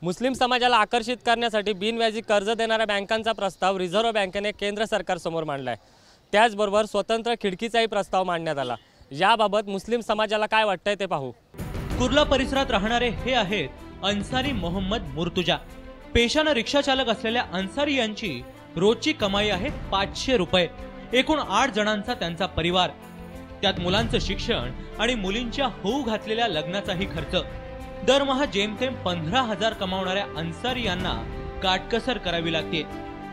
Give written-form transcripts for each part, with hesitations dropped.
मुस्लिम समाजाला आकर्षित करण्यासाठी बिनव्याजी कर्ज देणाऱ्या बँकांचा प्रस्ताव रिझर्व्ह बँकेने केंद्र सरकारसमोर मांडला आहे। त्याचबरोबर स्वतंत्र खिडकीचाही प्रस्ताव मांडण्यात आला। याबाबत मुस्लिम समाजाला काय वाटतंय ते पाहू। कुर्ला परिसरात राहणारे हे आहेत अन्सारी मोहम्मद मुर्तुजा। पेशानं रिक्षा चालक असलेल्या अन्सारी यांची रोजची कमाई आहे 500 रुपये। एकूण 8 जणांचा त्यांचा परिवार, त्यात मुलांचं शिक्षण आणि मुलींच्या होऊ घातलेल्या लग्नाचाही खर्च। दरमहा जेमतेम 15,000 कमावणाऱ्या अन्सारी यांना काटकसर करावी लागते।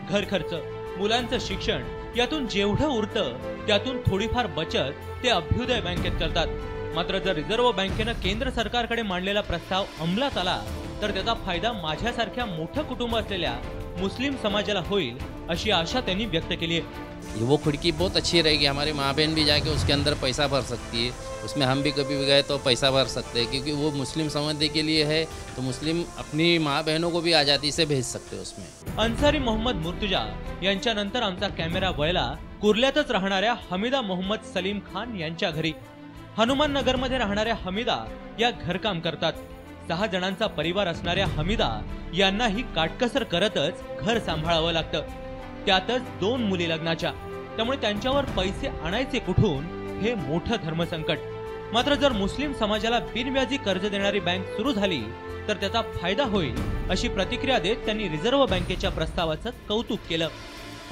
घर खर्च, मुलांचं शिक्षण यातून जेवढं उरतं त्यातून थोडीफार बचत ते अभ्युदय बँकेत करतात। मात्र जर रिझर्व्ह बँकेनं केंद्र सरकारकडे मांडलेला प्रस्ताव अंमलात आला तर त्याचा फायदा माझ्यासारख्या मोठं कुटुंब असलेल्या मुस्लिम समाजाला होईल अशी आशा त्यांनी व्यक्त केली आहे। वो खिड़की बहुत अच्छी रहेगी, हमारी माँ बहन भी जाके उसके अंदर पैसा भर सकती है, उसमें हम भी कभी भी गए तो पैसा भर सकते हैं, क्योंकि वो मुस्लिम समुदाय के लिए है, तो मुस्लिम अपनी माँ बहनों को भी आज़ादी से भेज सकते हैं उसमें। अन्सारी मोहम्मद मुर्तुजा यांच्यानंतर आमचा कॅमेरा वळला कुर्ल्यातच राहणाऱ्या हमीदा मोहम्मद सलीम खान यांच्या घरी। हनुमान नगर मध्ये राहणाऱ्या हमीदा या घरकाम करतात। 6 जणांचा परिवार असणाऱ्या हमीदा यांनाही काटकसर करतच घर सांभाळावं लागतं, त्यातच 2 मुली लग्नाच्या। त्यामुळे त्यांच्यावर पैसे आणायचे कुठून हे मोठं धर्मसंकट। मात्र जर मुस्लिम समाजाला बिनव्याजी कर्ज देणारी बँक सुरू झाली तर त्याचा फायदा होईल अशी प्रतिक्रिया देत त्यांनी रिझर्व्ह बँकेच्या प्रस्तावाचं कौतुक केलं।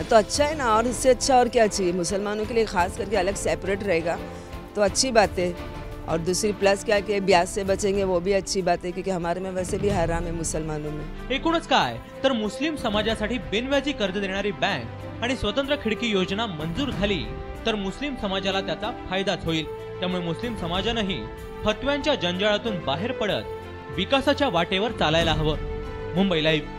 तो अच्छा है ना, और इससे अच्छा और क्या चाहिए। मुसलमानों के लिए खास करके अलग सेपरेट रहेगा तो अच्छी बात है। और दूसरी प्लस क्या कि ब्याज से बचेंगे, वो भी अच्छी बात है, क्योंकि हमारे में वैसे भी हराम है मुसलमानों में। एकूणच काय तर मुस्लिम समाजासाठी बिनव्याजी कर्ज देणारी बँक आणि स्वतंत्र खिडकी योजना मंजूर झाली तर मुस्लिम समाजाला त्याचा फायदाच होईल। त्यामुळे मुस्लिम समाजानेही फतव्यांच्या जंजाळातून बाहेर पडत विकासाच्या वाटेवर चालायला हवं। मुंबई लाईव्ह।